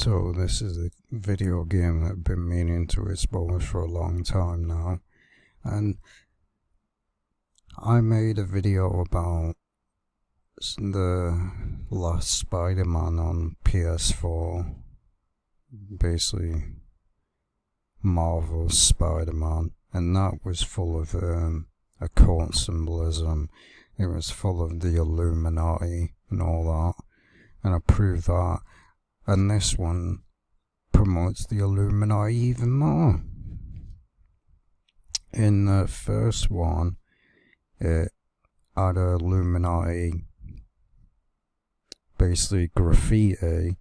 So this is a video game that I've been meaning to expose for a long time now, and I made a video about the last Spider-Man on PS4, basically Marvel's Spider-Man, and that was full of occult symbolism. It was full of the Illuminati and all that, and I proved that. And this one promotes the Illuminati even more. In the first one, it had Illuminati, basically graffiti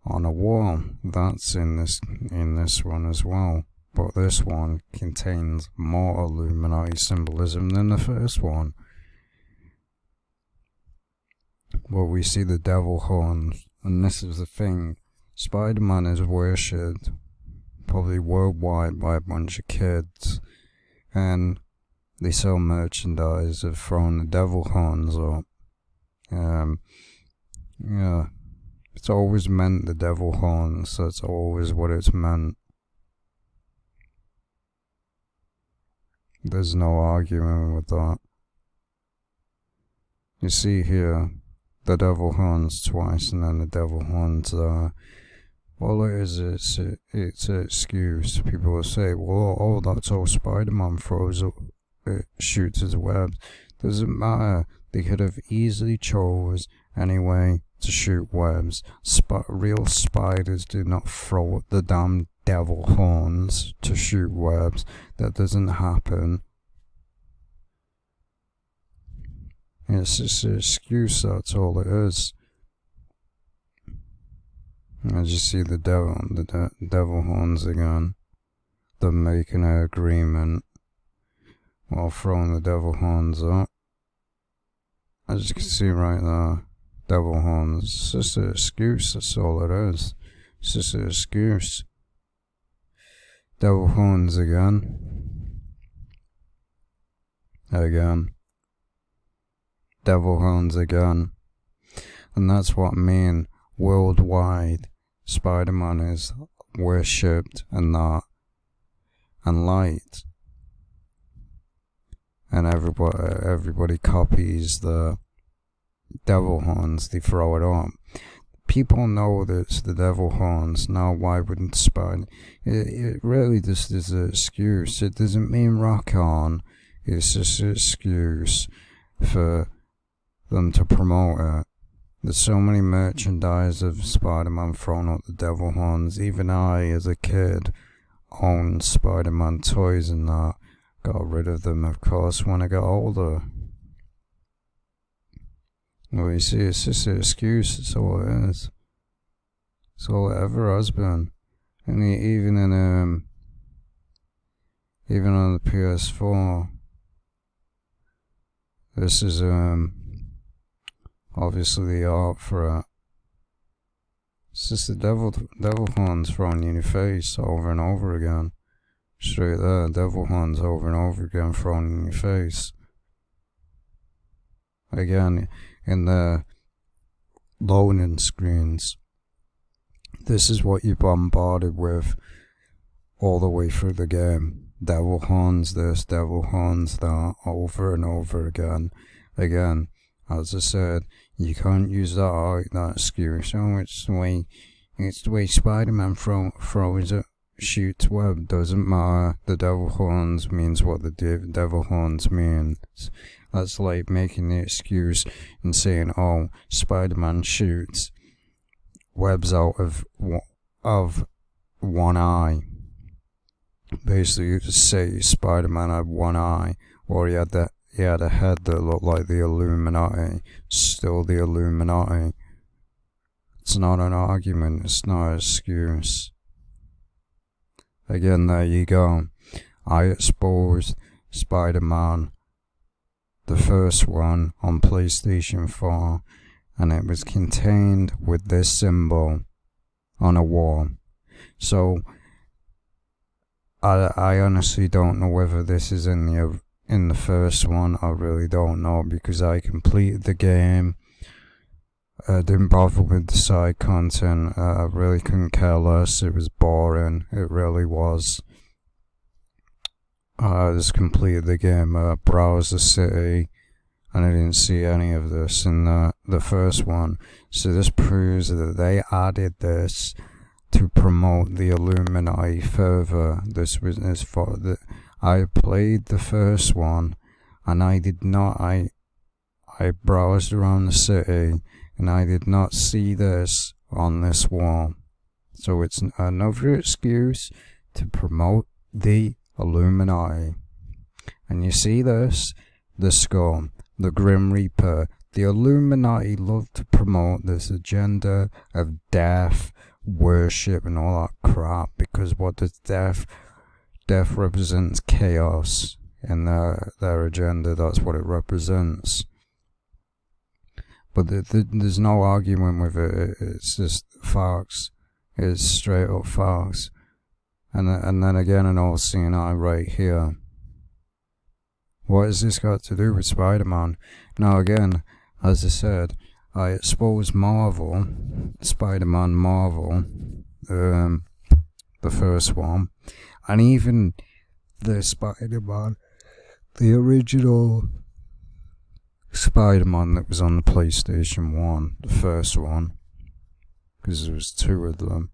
on a wall. That's in this one as well. But this one contains more Illuminati symbolism than the first one. Well, we see the devil horns. And this is the thing, Spider-Man is worshipped probably worldwide by a bunch of kids, and they sell merchandise of throwing the devil horns up. Yeah, it's always meant the devil horns, that's always what it's meant. There's no arguing with that. You see here, the devil horns twice, and then the devil horns all it is, it's an excuse. People will say, well, oh, that's all Spider-Man throws up, it shoots his webs. Doesn't matter, they could have easily chose anyway to shoot webs. Real spiders do not throw up the damn devil horns to shoot webs. That doesn't happen. It's just an excuse, that's all it is. As you see the devil horns again. They're making an agreement while throwing the devil horns up. As you can see right there, devil horns. It's just an excuse, that's all it is. It's just an excuse. Devil horns again. Again. Devil horns again. And that's what I mean. Worldwide, Spider-Man is worshipped and that, and liked, and everybody copies the devil horns. They throw it up. People know that it's the devil horns. Now, why wouldn't Spider? It really just is an excuse. It doesn't mean rock on. It's just an excuse for them to promote it. There's so many merchandise of Spider-Man throwing up the devil horns. Even I, as a kid, owned Spider-Man toys and that. Got rid of them, of course, when I got older. Well, you see, it's just an excuse. It's all it is. It's all it ever has been. And even on the PS4, this is obviously the art for it. It's just the devil horns thrown in your face over and over again. Straight there, devil horns over and over again thrown in your face. Again, in the loading screens, this is what you're bombarded with all the way through the game. Devil horns this, devil horns that, over and over again. Again, as I said, you can't use that excuse. Oh, it's the way Spider-Man throws it, shoots web. Doesn't matter. The devil horns means what the devil horns means. That's like making the excuse and saying, oh, Spider-Man shoots webs out of one eye. Basically, you just say Spider-Man had one eye, or he had a head that looked like the Illuminati. Still the Illuminati. It's not an argument. It's not an excuse. Again, there you go. I exposed Spider-Man, the first one, on PlayStation 4, and it was contained with this symbol on a wall. So, I honestly don't know whether this is in the first one. I really don't know, because I completed the game I didn't bother with the side content. I really couldn't care less. It was boring. It really was. I just completed the game, browsed the city, and I didn't see any of this in the first one. So this proves that they added this to promote the Illuminati further. This was for the. I played the first one, and I did not. I browsed around the city, and I did not see this on this wall. So it's another excuse to promote the Illuminati. And you see this, the skull, the Grim Reaper. The Illuminati love to promote this agenda of death, worship, and all that crap, because what does death represents chaos in their agenda. That's what it represents. But there's no argument with it. It's just facts. It's straight up facts. And then again, an all seeing eye right here. What has this got to do with Spider-Man? Now again, as I said, I exposed Marvel, Spider-Man Marvel, the first one, and even the Spider-Man, the original Spider-Man that was on the PlayStation 1, the first one, because there was two of them.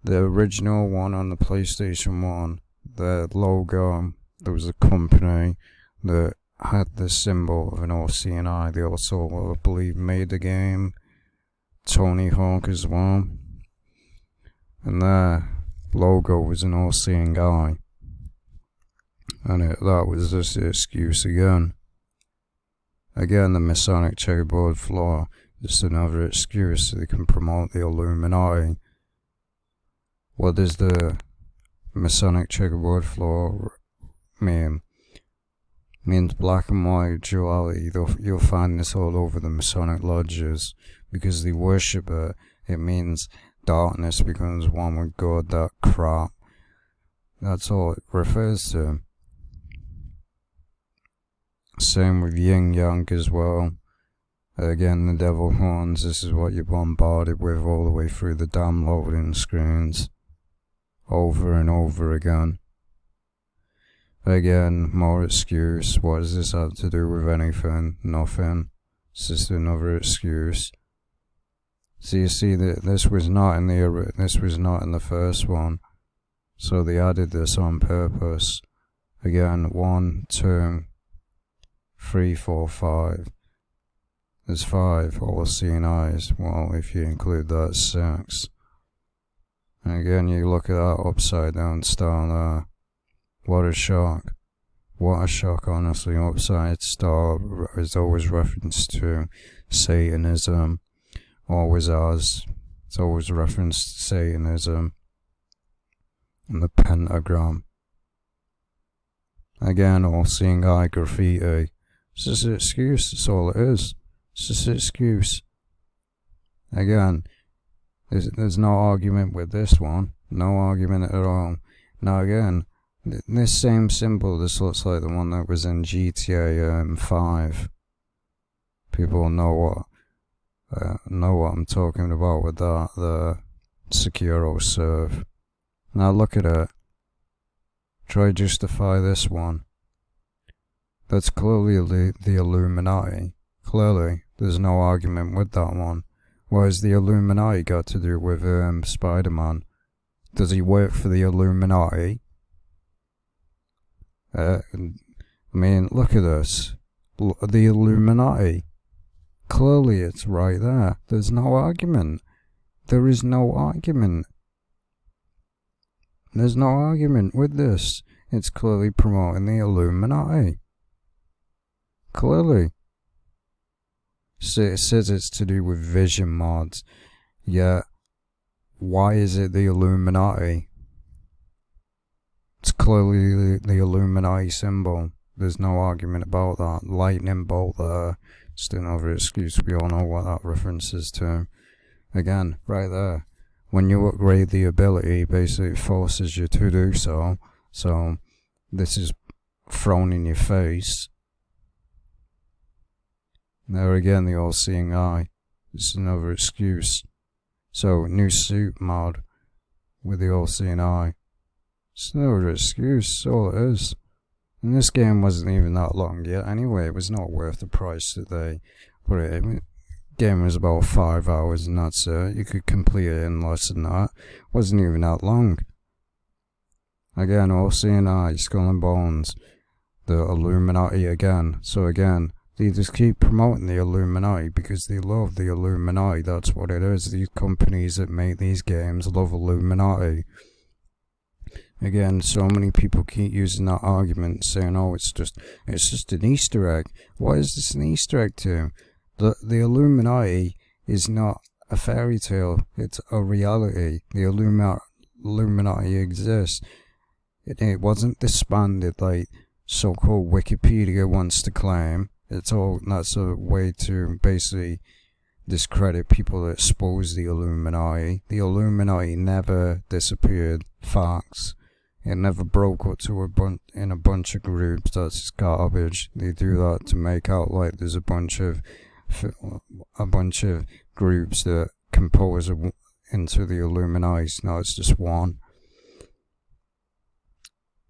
The original one on the PlayStation 1, the logo, there was a company that had the symbol of an all-seeing eye. They also, I believe, made the game, Tony Hawk as well. And their logo was an all-seeing eye. And that was just the excuse again. Again, the Masonic checkerboard floor, just another excuse so they can promote the Illuminati. What does the Masonic checkerboard floor mean? It means black and white duality. You'll find this all over the Masonic lodges, because they worship it. It means darkness becomes one with God, that crap. That's all it refers to. Same with yin yang as well. Again, the devil horns, this is what you're bombarded with all the way through the damn loading screens. Over and over again. Again, more excuse. What does this have to do with anything? Nothing. It's just another excuse. So you see that this was not in the first one. So they added this on purpose. Again, 1, 2, 3, 4, 5. There's 5 all-seeing eyes. Well, if you include that 6. And again, you look at that upside down star there. What a shock. What a shock, honestly. Upside star is always referenced to Satanism. Always has. It's always referenced to Satanism. And the pentagram. Again, all-seeing eye graffiti. It's just an excuse, that's all it is. It's just an excuse. Again, there's no argument with this one. No argument at all. Now again, this same symbol, this looks like the one that was in GTA 5. People know what I'm talking about with that, the Securo Serve. Now look at it. Try justify this one. That's clearly the Illuminati. Clearly, there's no argument with that one. What has the Illuminati got to do with Spider-Man? Does he work for the Illuminati? I mean, look at this. The Illuminati. Clearly it's right there. There's no argument. There is no argument. There's no argument with this. It's clearly promoting the Illuminati. Clearly. So it says it's to do with vision mods. Yet, why is it the Illuminati? It's clearly the Illuminati symbol. There's no argument about that. Lightning bolt there. Just another excuse. We all know what that references to. Again, right there. When you upgrade the ability, basically it forces you to do so. So, this is thrown in your face. There again, the all-seeing eye. It's another excuse. So, new suit mod with the all-seeing eye. It's another excuse, all it is. And this game wasn't even that long yet anyway. It was not worth the price that they put it in. The game was about 5 hours and that's it. You could complete it in less than that. It wasn't even that long. Again, all-seeing eye, skull and bones. The Illuminati again. So again, they just keep promoting the Illuminati because they love the Illuminati. That's what it is. These companies that make these games love Illuminati. Again, so many people keep using that argument, saying, "Oh, it's just an Easter egg." What is this an Easter egg to? The Illuminati is not a fairy tale; it's a reality. The Illuminati exists. It wasn't disbanded like so-called Wikipedia wants to claim. That's a way to basically discredit people that expose the Illuminati. The Illuminati never disappeared. Facts. It never broke up to in a bunch of groups. That's garbage. They do that to make out like there's a bunch of groups that compose into the Illuminati. No, it's just one.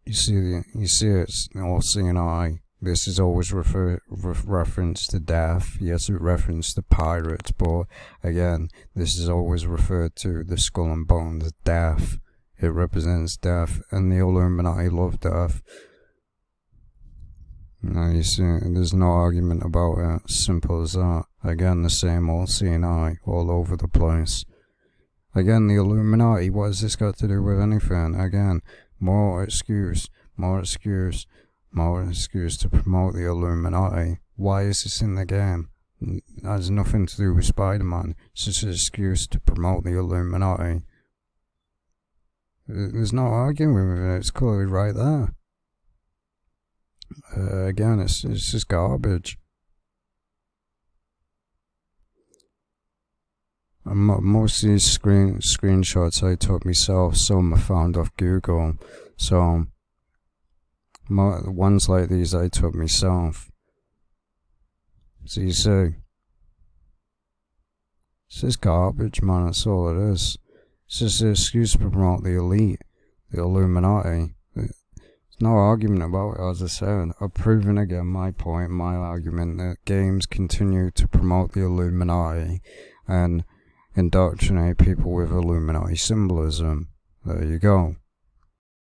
You see it's all-seeing eye. This is always reference to death. Yes, it reference to pirates, but again, this is always referred to the skull and bones, death. It represents death, and the Illuminati love death. Now you see, there's no argument about it. Simple as that. Again, the same all-seeing eye all over the place. Again, the Illuminati, what has this got to do with anything? Again, more excuse to promote the Illuminati. Why is this in the game? It has nothing to do with Spider-Man. It's just an excuse to promote the Illuminati. There's no arguing with it. It's clearly right there. Again, it's just garbage. Most of these screenshots I took myself. Some I found off Google. So ones like these I took myself. So you see, it's just garbage, man. That's all it is. It's just an excuse to promote the elite, the Illuminati. There's no argument about it, as I said. I've proven again my point, my argument, that games continue to promote the Illuminati and indoctrinate people with Illuminati symbolism. There you go.